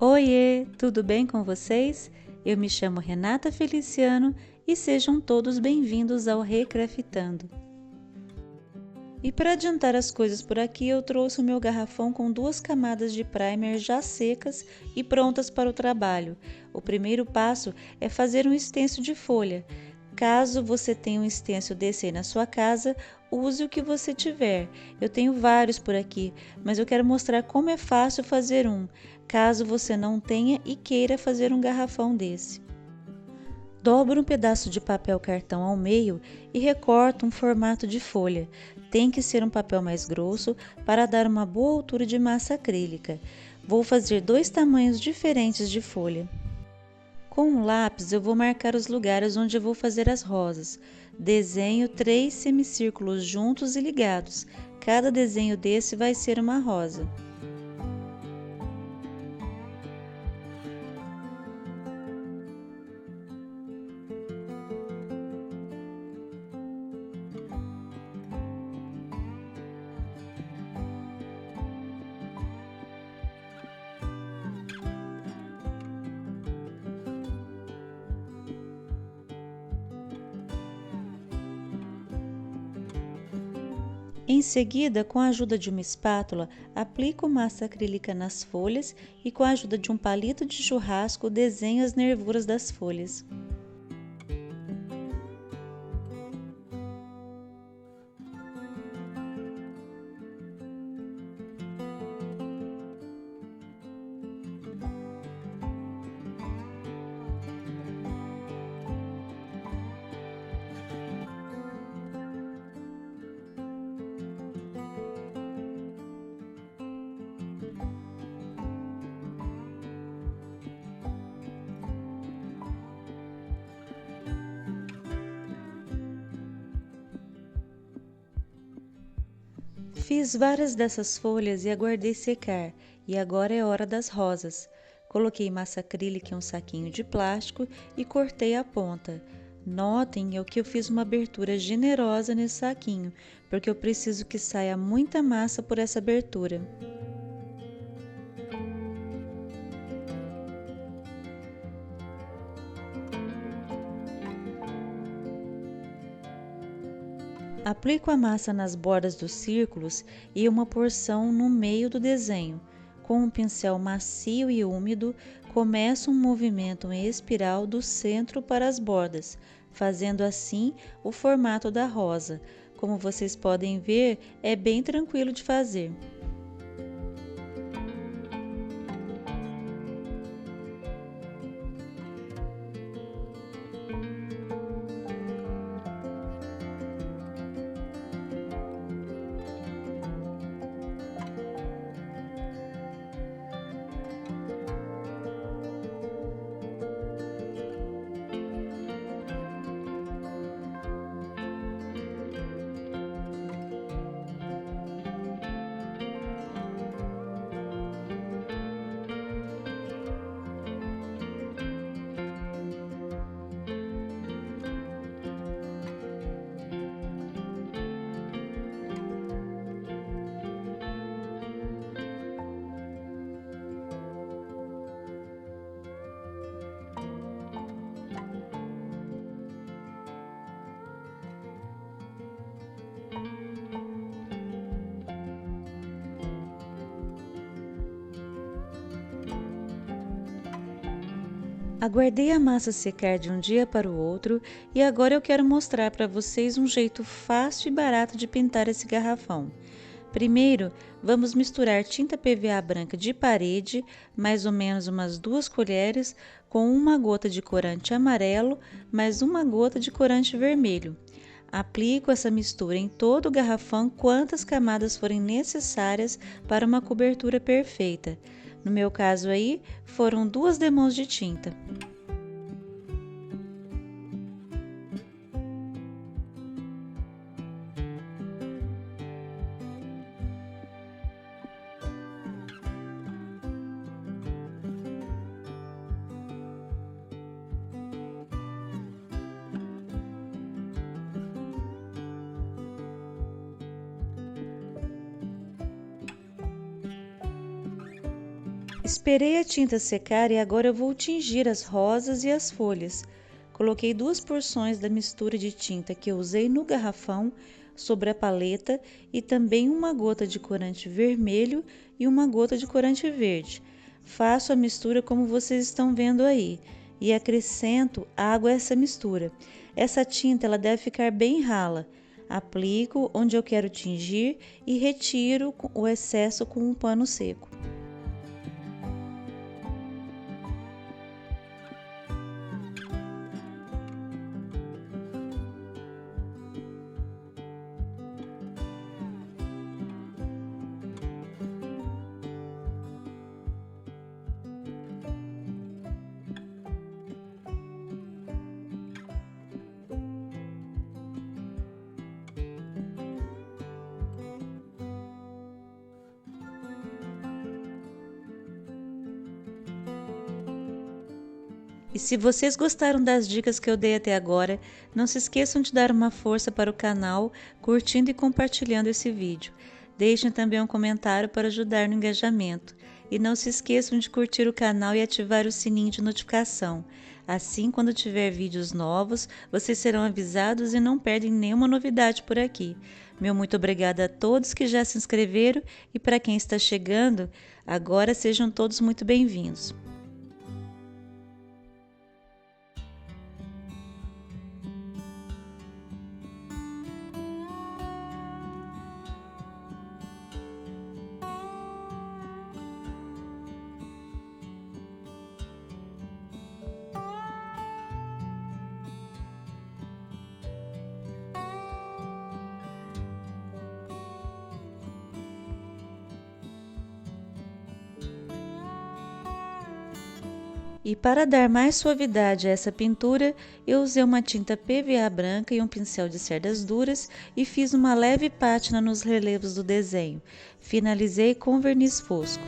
Oiê, tudo bem com vocês? Eu me chamo Renata Feliciano e sejam todos bem-vindos ao Recraftando. E para adiantar as coisas por aqui, eu trouxe o meu garrafão com 2 camadas de primer já secas e prontas para o trabalho. O primeiro passo é fazer um extenso de folha. Caso você tenha um extenso desse aí na sua casa, use o que você tiver. Eu tenho vários por aqui, mas eu quero mostrar como é fácil fazer um, caso você não tenha e queira fazer um garrafão desse. Dobra um pedaço de papel cartão ao meio e recorta um formato de folha. Tem que ser um papel mais grosso para dar uma boa altura de massa acrílica. Vou fazer 2 tamanhos diferentes de folha. Com um lápis eu vou marcar os lugares onde eu vou fazer as rosas. Desenho 3 semicírculos juntos e ligados. Cada desenho desse vai ser uma rosa. Em seguida, com a ajuda de uma espátula, aplico massa acrílica nas folhas e com a ajuda de um palito de churrasco desenho as nervuras das folhas. Fiz várias dessas folhas e aguardei secar, e agora é hora das rosas. Coloquei massa acrílica em um saquinho de plástico e cortei a ponta. Notem que eu fiz uma abertura generosa nesse saquinho, porque eu preciso que saia muita massa por essa abertura. Aplico a massa nas bordas dos círculos e uma porção no meio do desenho. Com um pincel macio e úmido, começo um movimento em espiral do centro para as bordas, fazendo assim o formato da rosa. Como vocês podem ver, é bem tranquilo de fazer. Aguardei a massa secar de um dia para o outro e agora eu quero mostrar para vocês um jeito fácil e barato de pintar esse garrafão. Primeiro, vamos misturar tinta PVA branca de parede, mais ou menos umas 2 colheres, com 1 gota de corante amarelo, mais 1 gota de corante vermelho. Aplico essa mistura em todo o garrafão quantas camadas forem necessárias para uma cobertura perfeita. No meu caso aí, foram 2 demãos de tinta. Esperei a tinta secar e agora eu vou tingir as rosas e as folhas. Coloquei 2 porções da mistura de tinta que eu usei no garrafão sobre a paleta e também uma gota de corante vermelho e uma gota de corante verde. Faço a mistura como vocês estão vendo aí e acrescento água a essa mistura. Essa tinta ela deve ficar bem rala. Aplico onde eu quero tingir e retiro o excesso com um pano seco. E se vocês gostaram das dicas que eu dei até agora, não se esqueçam de dar uma força para o canal, curtindo e compartilhando esse vídeo. Deixem também um comentário para ajudar no engajamento. E não se esqueçam de curtir o canal e ativar o sininho de notificação. Assim, quando tiver vídeos novos, vocês serão avisados e não perdem nenhuma novidade por aqui. Meu muito obrigada a todos que já se inscreveram e para quem está chegando, agora sejam todos muito bem-vindos. E para dar mais suavidade a essa pintura, eu usei uma tinta PVA branca e um pincel de cerdas duras e fiz uma leve pátina nos relevos do desenho. Finalizei com verniz fosco.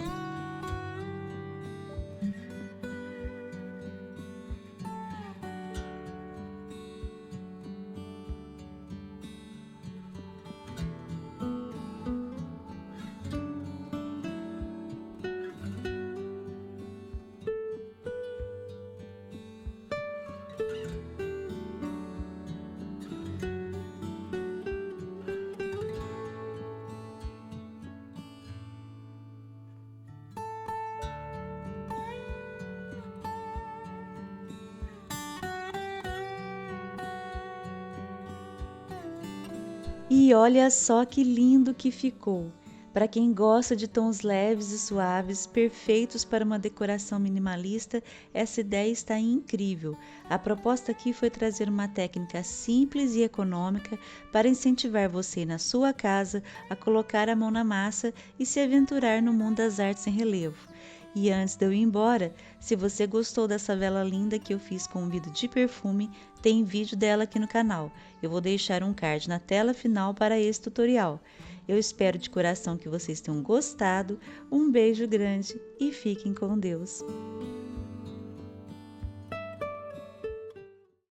E olha só que lindo que ficou! Para quem gosta de tons leves e suaves, perfeitos para uma decoração minimalista, essa ideia está incrível. A proposta aqui foi trazer uma técnica simples e econômica para incentivar você na sua casa a colocar a mão na massa e se aventurar no mundo das artes em relevo. E antes de eu ir embora, se você gostou dessa vela linda que eu fiz com um vidro de perfume, tem vídeo dela aqui no canal. Eu vou deixar um card na tela final para esse tutorial. Eu espero de coração que vocês tenham gostado. Um beijo grande e fiquem com Deus!